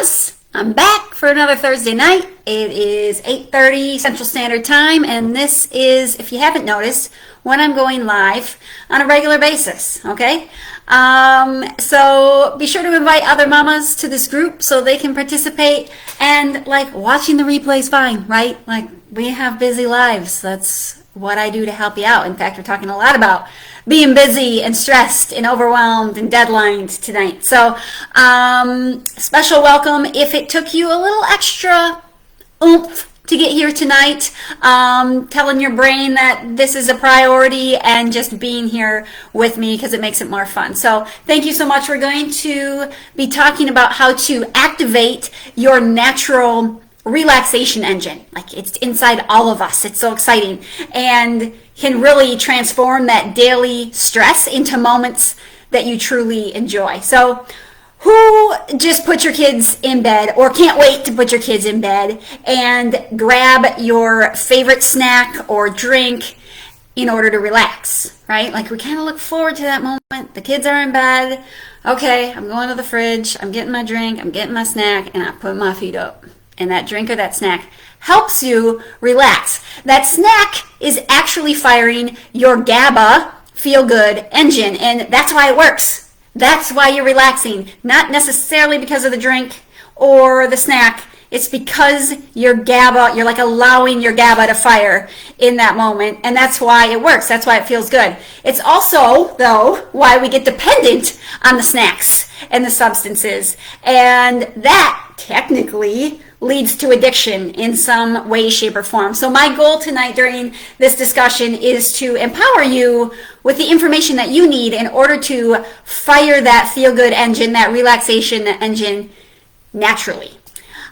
mamas. I'm back for another Thursday night. It is 8:30 Central Standard Time, and this is, if you haven't noticed, when I'm going live on a regular basis, okay? So be sure to invite other mamas to this group so they can participate, and watching the replay is fine, right? We have busy lives. That's what I do to help you out. In fact, we're talking a lot about being busy and stressed and overwhelmed and deadlines tonight. So special welcome if it took you a little extra oomph to get here tonight, telling your brain that this is a priority and just being here with me because it makes it more fun. So thank you so much. We're going to be talking about how to activate your natural relaxation engine. It's inside all of us. It's so exciting and can really transform that daily stress into moments that you truly enjoy. So who just put your kids in bed or can't wait to put your kids in bed and grab your favorite snack or drink in order to relax, right? We kind of look forward to that moment. The kids are in bed. Okay, I'm going to the fridge. I'm getting my drink. I'm getting my snack, and I put my feet up. And that drink or that snack helps you relax. That snack is actually firing your GABA feel-good engine, and that's why it works. That's why you're relaxing. Not necessarily because of the drink or the snack. It's because your GABA, you're allowing your GABA to fire in that moment, and that's why it works. That's why it feels good. It's also, though, why we get dependent on the snacks and the substances, and that technically leads to addiction in some way, shape, or form. So my goal tonight during this discussion is to empower you with the information that you need in order to fire that feel-good engine, that relaxation engine naturally.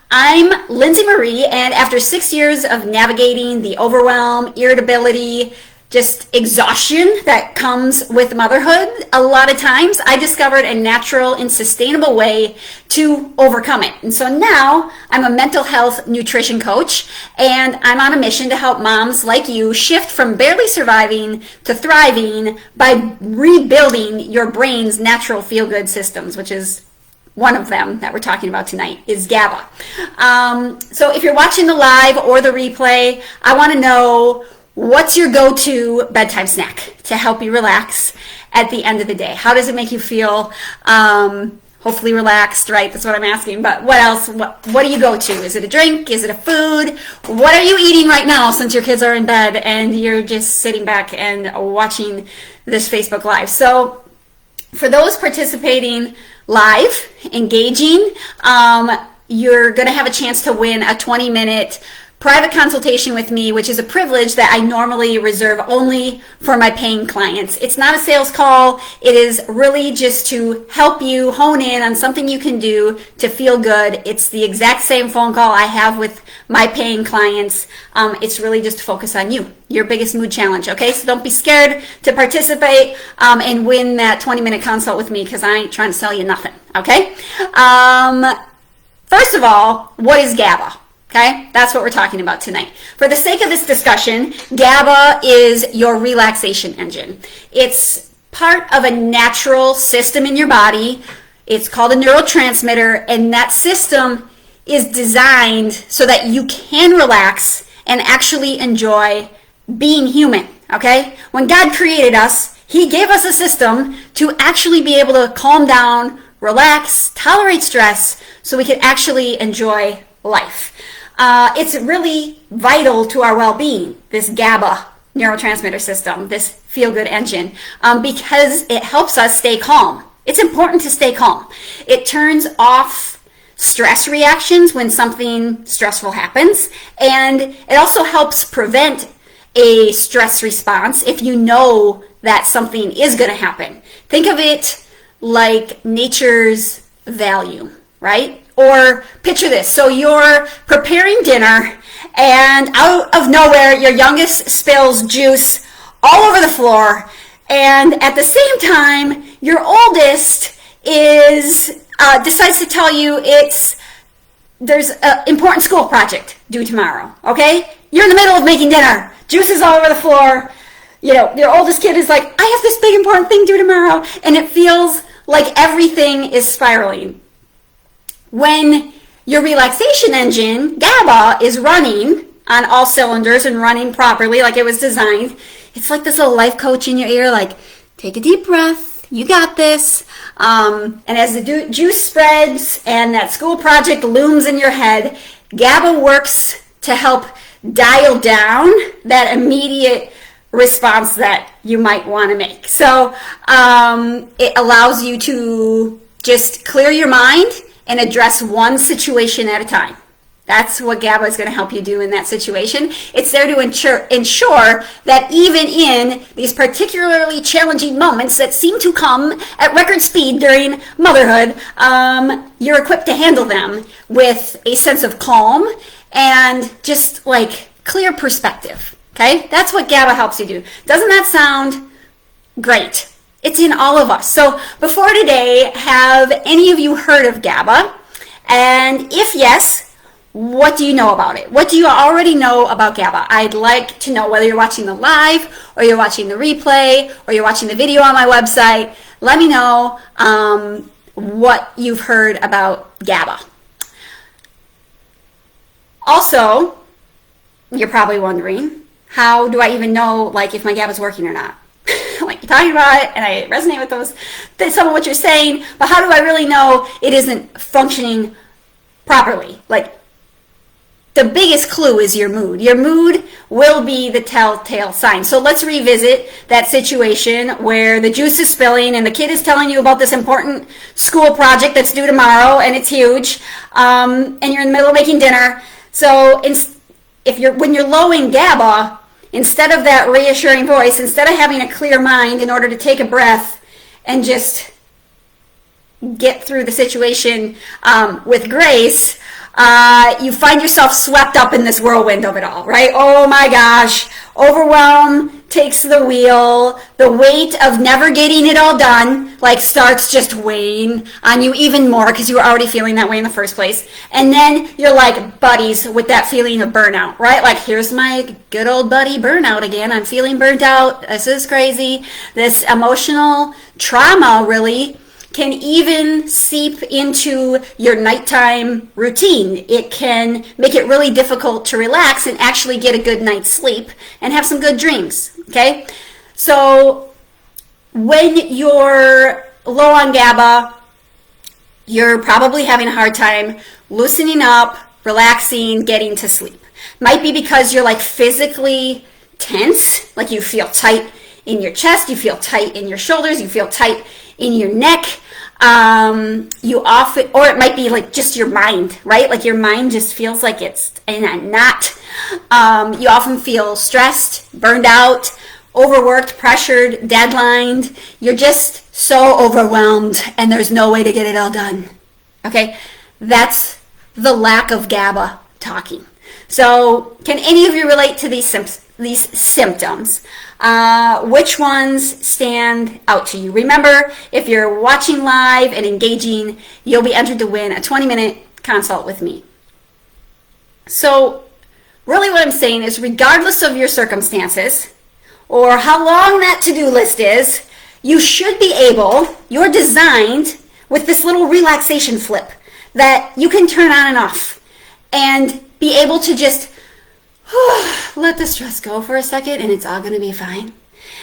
I'm Lindsay Marie, and after 6 years of navigating the overwhelm, irritability, just exhaustion that comes with motherhood, a lot of times I discovered a natural and sustainable way to overcome it. And so now I'm a mental health nutrition coach, and I'm on a mission to help moms like you shift from barely surviving to thriving by rebuilding your brain's natural feel-good systems, which is one of them that we're talking about tonight is GABA. So if you're watching the live or the replay, I want to know, what's your go-to bedtime snack to help you relax at the end of the day? How does it make you feel? Hopefully relaxed, right? That's what I'm asking. But what else? What do you go to? Is it a drink? Is it a food? What are you eating right now since your kids are in bed and you're just sitting back and watching this Facebook Live? So for those participating live, engaging, you're going to have a chance to win a 20-minute private consultation with me, which is a privilege that I normally reserve only for my paying clients. It's not a sales call. It is really just to help you hone in on something you can do to feel good. It's the exact same phone call I have with my paying clients. It's really just to focus on you, your biggest mood challenge, okay? So don't be scared to participate and win that 20-minute consult with me, because I ain't trying to sell you nothing, okay? First of all, what is GABA? Okay, that's what we're talking about tonight. For the sake of this discussion, GABA is your relaxation engine. It's part of a natural system in your body. It's called a neurotransmitter, and that system is designed so that you can relax and actually enjoy being human, okay? When God created us, He gave us a system to actually be able to calm down, relax, tolerate stress, so we could actually enjoy life. It's really vital to our well-being, this GABA neurotransmitter system, this feel-good engine, because it helps us stay calm. It's important to stay calm. It turns off stress reactions when something stressful happens, and it also helps prevent a stress response if you know that something is going to happen. Think of it like nature's value, right? Or picture this. So you're preparing dinner, and out of nowhere, your youngest spills juice all over the floor. And at the same time, your oldest decides to tell you there's an important school project due tomorrow, okay? You're in the middle of making dinner. Juice is all over the floor. Your oldest kid is like, I have this big important thing due tomorrow. And it feels like everything is spiraling. When your relaxation engine, GABA, is running on all cylinders and running properly like it was designed. It's like this little life coach in your ear, like, take a deep breath, you got this. And as the juice spreads and that school project looms in your head, GABA works to help dial down that immediate response that you might want to make. So it allows you to just clear your mind and address one situation at a time. That's what GABA is going to help you do in that situation. It's there to ensure that even in these particularly challenging moments that seem to come at record speed during motherhood, you're equipped to handle them with a sense of calm and just like clear perspective. Okay? That's what GABA helps you do. Doesn't that sound great? It's in all of us. So before today, have any of you heard of GABA? And if yes, what do you know about it? What do you already know about GABA? I'd like to know whether you're watching the live or you're watching the replay or you're watching the video on my website. Let me know what you've heard about GABA. Also, you're probably wondering, how do I even know like if my GABA is working or not? Like you're talking about it and I resonate with some of what you're saying, but how do I really know it isn't functioning properly? Like, the biggest clue is your mood. Your mood will be the telltale sign. So let's revisit that situation where the juice is spilling and the kid is telling you about this important school project that's due tomorrow and it's huge, and you're in the middle of making dinner. So when you're low in GABA, instead of that reassuring voice, instead of having a clear mind in order to take a breath and just get through the situation with grace, you find yourself swept up in this whirlwind of it all, right? Oh my gosh, overwhelm takes the wheel. The weight of never getting it all done like starts just weighing on you even more because you were already feeling that way in the first place. And then you're like buddies with that feeling of burnout, right? Like, here's my good old buddy burnout again. I'm feeling burnt out. This is crazy. This emotional trauma really can even seep into your nighttime routine. It can make it really difficult to relax and actually get a good night's sleep and have some good dreams, okay? So when you're low on GABA, you're probably having a hard time loosening up, relaxing, getting to sleep. Might be because you're like physically tense, like you feel tight in your chest, you feel tight in your shoulders, you feel tight in your neck. You often, or it might be like just your mind, right? Like your mind just feels like it's in a knot. You often feel stressed, burned out, overworked, pressured, deadlined. You're just so overwhelmed and there's no way to get it all done. Okay? That's the lack of GABA talking. So can any of you relate to these symptoms? Which ones stand out to you? Remember, if you're watching live and engaging, you'll be entered to win a 20-minute consult with me. So really what I'm saying is, regardless of your circumstances or how long that to-do list is, you should be able, you're designed with this little relaxation flip that you can turn on and off and be able to just let the stress go for a second and it's all going to be fine.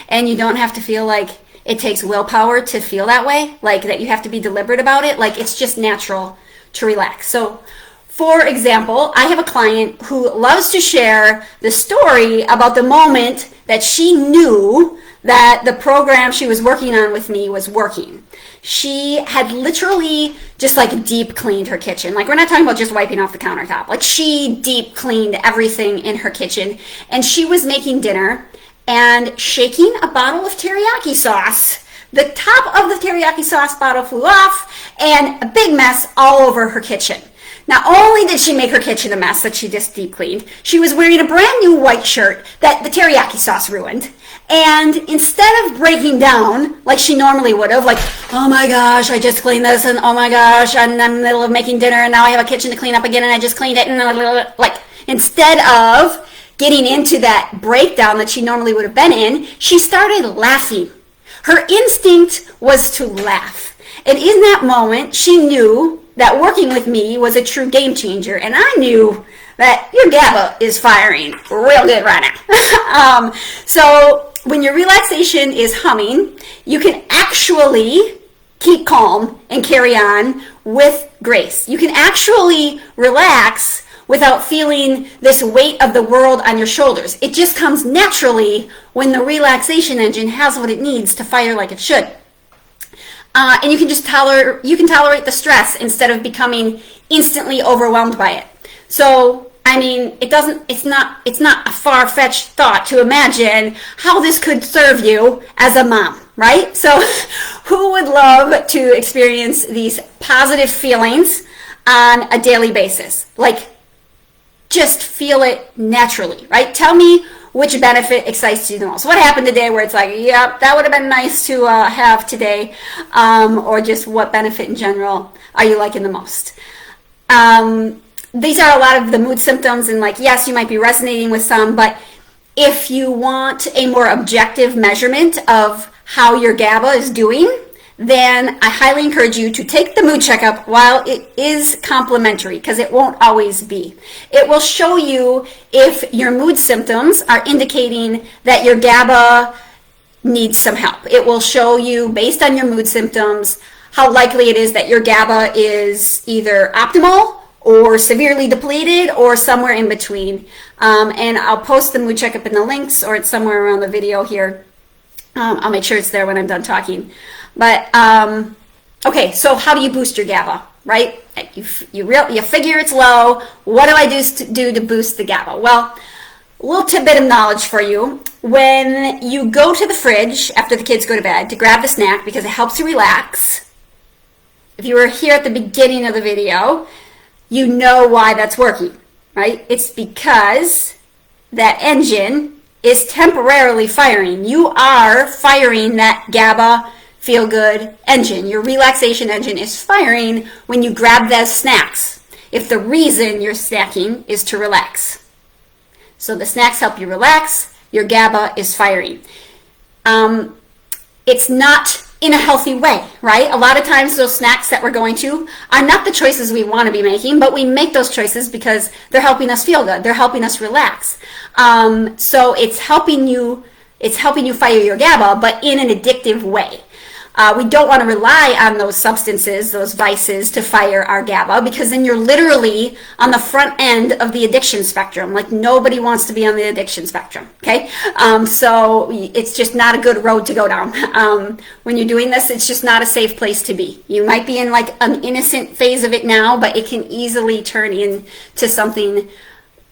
And you don't have to feel like it takes willpower to feel that way, like that you have to be deliberate about it. Like it's just natural to relax. So for example, I have a client who loves to share the story about the moment that she knew that the program she was working on with me was working. She had literally just like deep cleaned her kitchen. Like, we're not talking about just wiping off the countertop. Like, she deep cleaned everything in her kitchen, and she was making dinner and shaking a bottle of teriyaki sauce. The top of the teriyaki sauce bottle flew off and a big mess all over her kitchen. Not only did she make her kitchen a mess that she just deep cleaned, she was wearing a brand new white shirt that the teriyaki sauce ruined. And instead of breaking down like she normally would have, like, oh my gosh, I just cleaned this, and oh my gosh, I'm in the middle of making dinner, and now I have a kitchen to clean up again, and I just cleaned it, and like, instead of getting into that breakdown that she normally would have been in, she started laughing. Her instinct was to laugh. And in that moment, she knew that working with me was a true game changer, and I knew that your GABA is firing real good right now. So when your relaxation is humming, you can actually keep calm and carry on with grace. You can actually relax without feeling this weight of the world on your shoulders. It just comes naturally when the relaxation engine has what it needs to fire like it should. And you can just tolerate the stress instead of becoming instantly overwhelmed by it. So, I mean, it's not a far-fetched thought to imagine how this could serve you as a mom, right? So, who would love to experience these positive feelings on a daily basis? Like, just feel it naturally, right? Tell me which benefit excites you the most. What happened today where it's like, yep, that would have been nice to have today, or just what benefit in general are you liking the most? These are a lot of the mood symptoms, and like, yes, you might be resonating with some, but if you want a more objective measurement of how your GABA is doing, then I highly encourage you to take the mood checkup while it is complimentary, because it won't always be. It will show you if your mood symptoms are indicating that your GABA needs some help. It will show you, based on your mood symptoms, how likely it is that your GABA is either optimal or severely depleted or somewhere in between. And I'll post the mood checkup in the links, or it's somewhere around the video here. I'll make sure it's there when I'm done talking. But, okay, so how do you boost your GABA, right? You figure it's low. What do I do to boost the GABA? Well, a little tidbit of knowledge for you. When you go to the fridge after the kids go to bed to grab the snack because it helps you relax, if you were here at the beginning of the video, you know why that's working, right? It's because that engine is temporarily firing. You are firing that GABA feel-good engine. Your relaxation engine is firing when you grab those snacks, if the reason you're snacking is to relax. So the snacks help you relax, your GABA is firing. It's not in a healthy way, right? A lot of times those snacks that we're going to are not the choices we want to be making, but we make those choices because they're helping us feel good. They're helping us relax. So it's helping you fire your GABA, but in an addictive way. We don't want to rely on those substances, those vices, to fire our GABA, because then you're literally on the front end of the addiction spectrum. Like, nobody wants to be on the addiction spectrum, okay? So it's just not a good road to go down. When you're doing this, it's just not a safe place to be. You might be in like an innocent phase of it now, but it can easily turn into something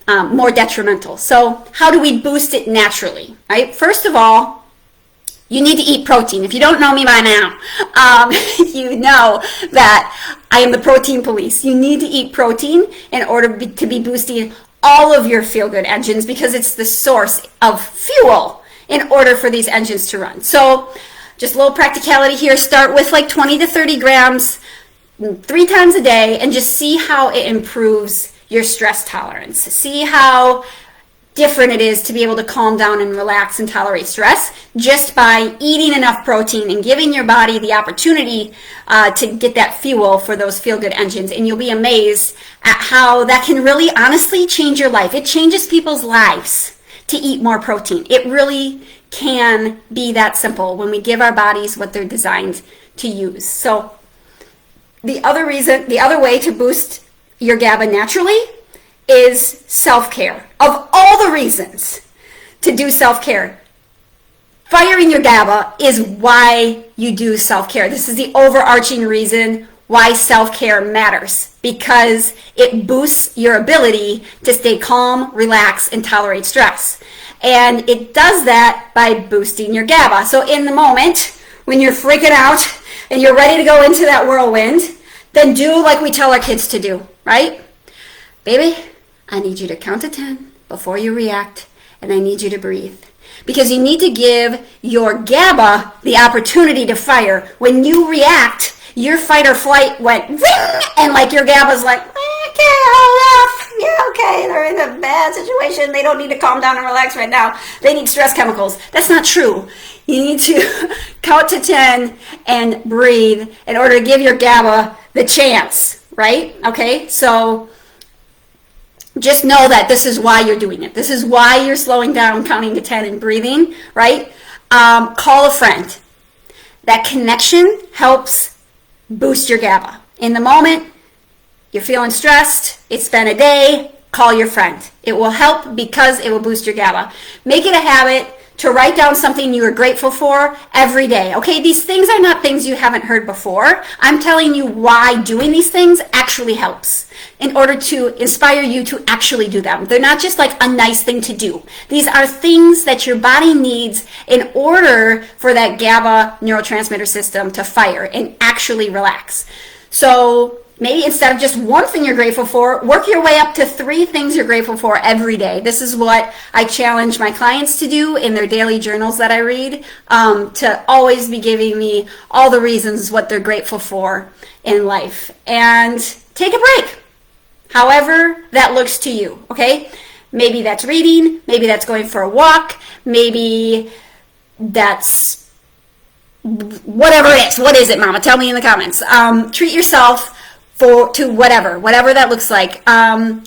more detrimental. So how do we boost it naturally, right? First of all, you need to eat protein. If you don't know me by now, you know that I am the protein police. You need to eat protein in order to be boosting all of your feel-good engines, because it's the source of fuel in order for these engines to run. So just a little practicality here. Start with like 20 to 30 grams 3 times a day, and just see how it improves your stress tolerance. See how different it is to be able to calm down and relax and tolerate stress just by eating enough protein and giving your body the opportunity to get that fuel for those feel-good engines. And you'll be amazed at how that can really honestly change your life. It changes people's lives to eat more protein. It really can be that simple when we give our bodies what they're designed to use. So the other way to boost your GABA naturally is self-care. Of all the reasons to do self-care, firing your GABA is why you do self-care. This is the overarching reason why self-care matters, because it boosts your ability to stay calm, relax, and tolerate stress. And it does that by boosting your GABA. So in the moment when you're freaking out and you're ready to go into that whirlwind, then do like we tell our kids to do, right? Baby, I need you to count to 10 before you react, and I need you to breathe. Because you need to give your GABA the opportunity to fire. When you react, your fight or flight went zing, and like your GABA's like, okay, hold off. Yeah, okay, they're in a bad situation. They don't need to calm down and relax right now. They need stress chemicals. That's not true. You need to count to 10 and breathe in order to give your GABA the chance, right? Okay, so just know that this is why you're doing it. This is why you're slowing down, counting to 10 and breathing, right? Call a friend. That connection helps boost your GABA. In the moment, you're feeling stressed, it's been a day, call your friend. It will help because it will boost your GABA. Make it a habit to write down something you are grateful for every day. Okay, these things are not things you haven't heard before. I'm telling you why doing these things actually helps in order to inspire you to actually do them. They're not just like a nice thing to do. These are things that your body needs in order for that GABA neurotransmitter system to fire and actually relax. So maybe instead of just one thing you're grateful for, work your way up to 3 things you're grateful for every day. This is what I challenge my clients to do in their daily journals that I read, to always be giving me all the reasons what they're grateful for in life. And take a break, however that looks to you, okay? Maybe that's reading, maybe that's going for a walk, maybe that's whatever it is. What is it, Mama? Tell me in the comments. Treat yourself to whatever that looks like.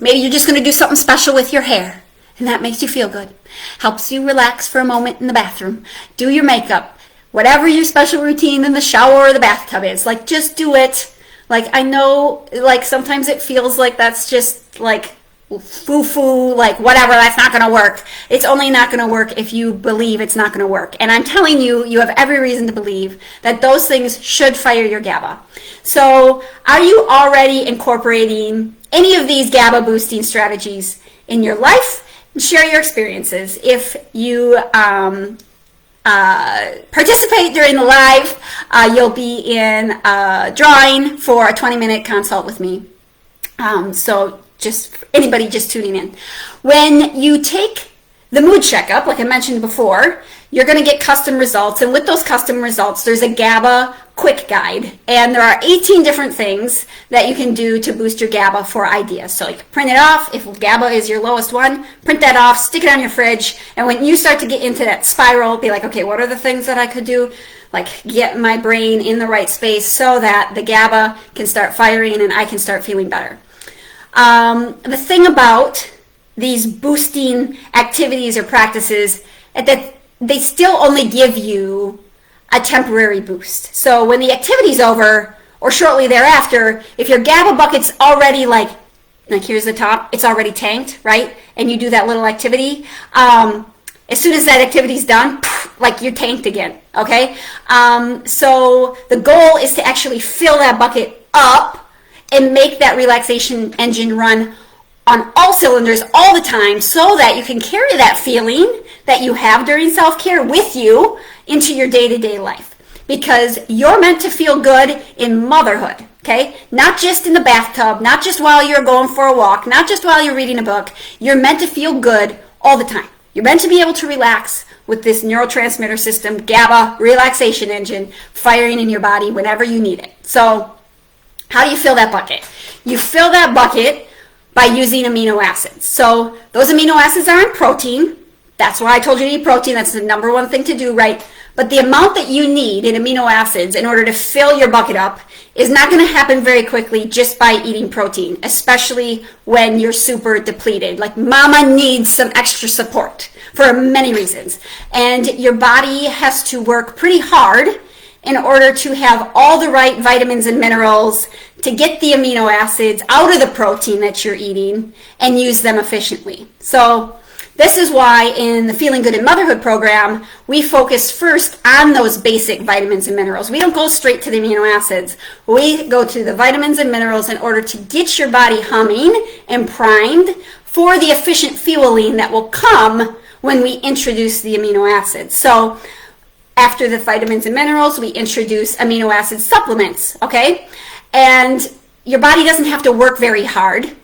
Maybe you're just going to do something special with your hair, and that makes you feel good. Helps you relax for a moment in the bathroom. Do your makeup. Whatever your special routine in the shower or the bathtub is, like, just do it. Like, I know, like, sometimes it feels like that's just, like, foo-foo, like, whatever, that's not going to work. It's only not going to work if you believe it's not going to work. And I'm telling you, you have every reason to believe that those things should fire your GABA. So are you already incorporating any of these GABA boosting strategies in your life? Share your experiences. If you participate during the live, you'll be in a drawing for a 20-minute consult with me. So just anybody just tuning in. When you take the mood checkup, like I mentioned before, you're going to get custom results. And with those custom results, there's a GABA quick guide. And there are 18 different things that you can do to boost your GABA for ideas. So you can print it off. If GABA is your lowest one, print that off, stick it on your fridge. And when you start to get into that spiral, be like, okay, what are the things that I could do? Like, get my brain in the right space so that the GABA can start firing and I can start feeling better. The thing about these boosting activities or practices is that they still only give you a temporary boost. So when the activity's over or shortly thereafter, if your GABA bucket's already like here's the top, it's already tanked, right? And you do that little activity, as soon as that activity's done, like, you're tanked again, okay? So the goal is to actually fill that bucket up and make that relaxation engine run on all cylinders all the time so that you can carry that feeling that you have during self-care with you into your day-to-day life. Because you're meant to feel good in motherhood, okay? Not just in the bathtub, not just while you're going for a walk, not just while you're reading a book. You're meant to feel good all the time. You're meant to be able to relax with this neurotransmitter system, GABA, relaxation engine, firing in your body whenever you need it. So how do you fill that bucket? You fill that bucket by using amino acids. So those amino acids are in protein. That's why I told you to eat protein. That's the number one thing to do, right? But the amount that you need in amino acids in order to fill your bucket up is not going to happen very quickly just by eating protein, especially when you're super depleted. Like, mama needs some extra support for many reasons. And your body has to work pretty hard in order to have all the right vitamins and minerals to get the amino acids out of the protein that you're eating and use them efficiently. So this is why in the Feeling Good in Motherhood program, we focus first on those basic vitamins and minerals. We don't go straight to the amino acids. We go to the vitamins and minerals in order to get your body humming and primed for the efficient fueling that will come when we introduce the amino acids. So after the vitamins and minerals, we introduce amino acid supplements, okay? And your body doesn't have to work very hard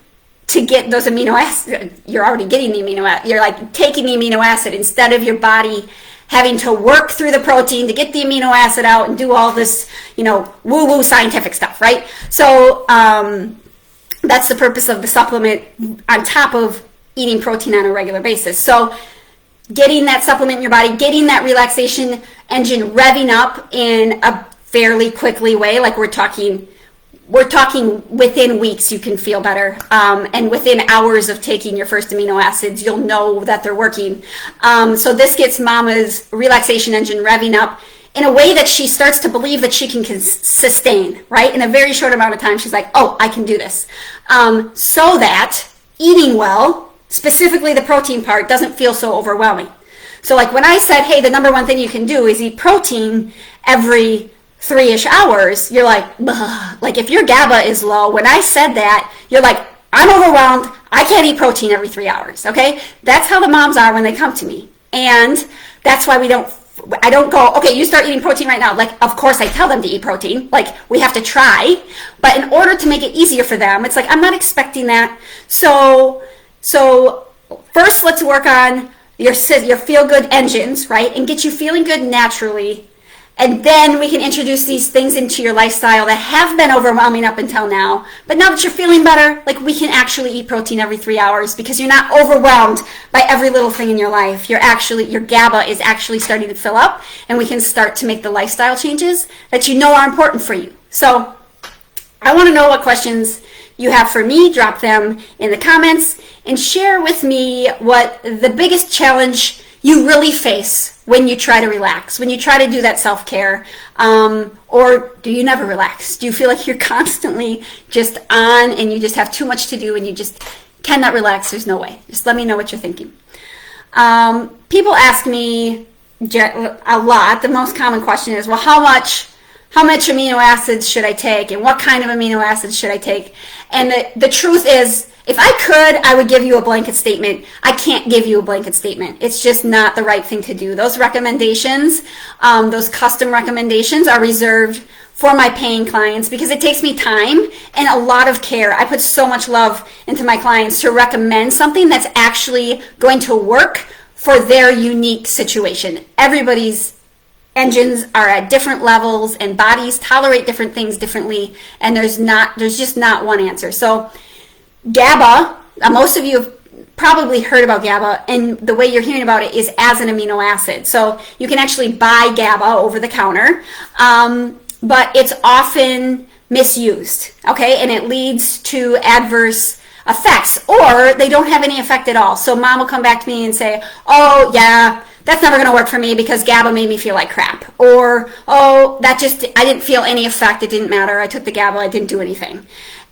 to get those amino acids. You're already getting the amino acid. You're like taking the amino acid instead of your body having to work through the protein to get the amino acid out and do all this, woo-woo scientific stuff, right? So that's the purpose of the supplement on top of eating protein on a regular basis. So getting that supplement in your body, getting that relaxation engine revving up in a fairly quickly way, like we're talking we're talking within weeks you can feel better, and within hours of taking your first amino acids you'll know that they're working. So this gets Mama's relaxation engine revving up in a way that she starts to believe that she can sustain, right? In a very short amount of time, she's like, oh, I can do this. So that eating well, specifically the protein part, doesn't feel so overwhelming. So like when I said, hey, the number one thing you can do is eat protein every 3-ish hours, you're like, ugh. Like if your GABA is low, when I said that, you're like, I'm overwhelmed. I can't eat protein every 3 hours, okay? That's how the moms are when they come to me. And that's why I don't go, okay, you start eating protein right now. Like, of course I tell them to eat protein. Like, we have to try. But in order to make it easier for them, it's like, I'm not expecting that. So first let's work on your feel-good engines, right? And get you feeling good naturally. And then we can introduce these things into your lifestyle that have been overwhelming up until now. But now that you're feeling better, like we can actually eat protein every 3 hours because you're not overwhelmed by every little thing in your life. Your GABA is actually starting to fill up, and we can start to make the lifestyle changes that you know are important for you. So I want to know what questions you have for me. Drop them in the comments and share with me what the biggest challenge you really face when you try to relax, when you try to do that self-care, or do you never relax? Do you feel like you're constantly just on and you just have too much to do and you just cannot relax? There's no way. Just let me know what you're thinking. People ask me a lot, the most common question is, well, how much amino acids should I take and what kind of amino acids should I take? And the truth is, if I could, I would give you a blanket statement. I can't give you a blanket statement. It's just not the right thing to do. Those recommendations, those custom recommendations are reserved for my paying clients because it takes me time and a lot of care. I put so much love into my clients to recommend something that's actually going to work for their unique situation. Everybody's engines are at different levels and bodies tolerate different things differently, and there's just not one answer. So GABA, most of you have probably heard about GABA, and the way you're hearing about it is as an amino acid. So you can actually buy GABA over the counter, but it's often misused, okay? And it leads to adverse effects, or they don't have any effect at all. So mom will come back to me and say, oh yeah, that's never gonna work for me because GABA made me feel like crap. Or, oh, I didn't feel any effect, it didn't matter, I took the GABA, I didn't do anything.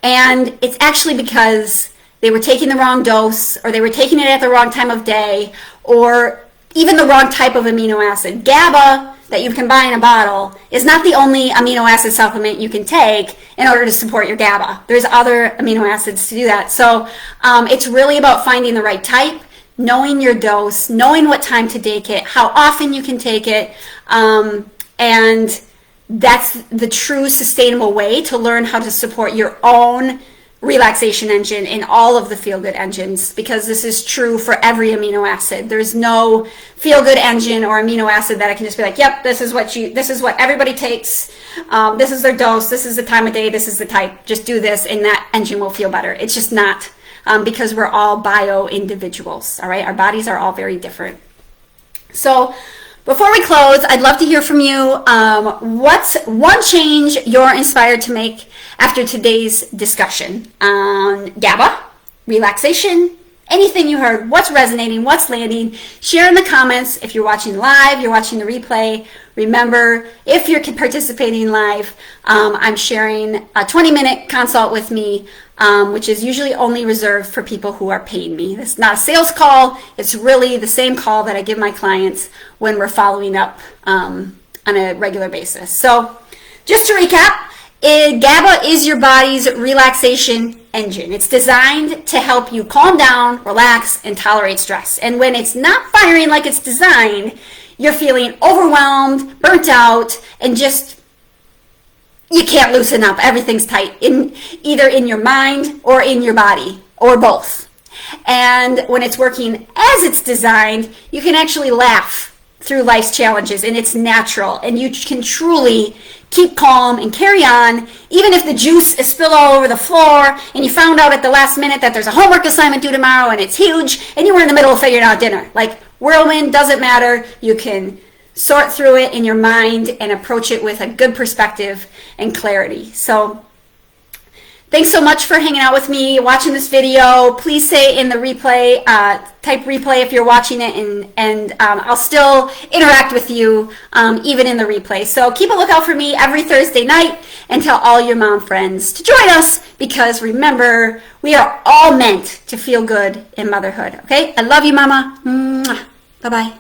And it's actually because they were taking the wrong dose, or they were taking it at the wrong time of day, or even the wrong type of amino acid. GABA that you can buy in a bottle is not the only amino acid supplement you can take in order to support your GABA. There's other amino acids to do that. So it's really about finding the right type, knowing your dose, knowing what time to take it, how often you can take it, and that's the true sustainable way to learn how to support your own relaxation engine in all of the feel-good engines, because this is true for every amino acid. There's no feel-good engine or amino acid that I can just be like, yep, this is what everybody takes, this is their dose, this is the time of day, this is the type, just do this and that engine will feel better. It's just not, because we're all bio individuals, all right? Our bodies are all very different. So before we close, I'd love to hear from you. What's one change you're inspired to make after today's discussion on GABA, relaxation, anything you heard, what's resonating, what's landing? Share in the comments. If you're watching live, you're watching the replay. Remember, if you're participating live, I'm sharing a 20-minute consult with me, which is usually only reserved for people who are paying me. It's not a sales call. It's really the same call that I give my clients when we're following up on a regular basis. So just to recap, GABA is your body's relaxation engine. It's designed to help you calm down, relax, and tolerate stress. And when it's not firing like it's designed, you're feeling overwhelmed, burnt out, and just you can't loosen up. Everything's tight, either in your mind or in your body, or both. And when it's working as it's designed, you can actually laugh through life's challenges, and it's natural, and you can truly keep calm and carry on, even if the juice is spilled all over the floor and you found out at the last minute that there's a homework assignment due tomorrow and it's huge and you were in the middle of figuring out dinner. Like, whirlwind, doesn't matter. You can sort through it in your mind and approach it with a good perspective and clarity. So Thanks so much for hanging out with me, watching this video. Please say in the replay, type replay if you're watching it, and I'll still interact with you even in the replay. So keep a lookout for me every Thursday night, and tell all your mom friends to join us, because remember, we are all meant to feel good in motherhood, okay? I love you, Mama. Bye-bye.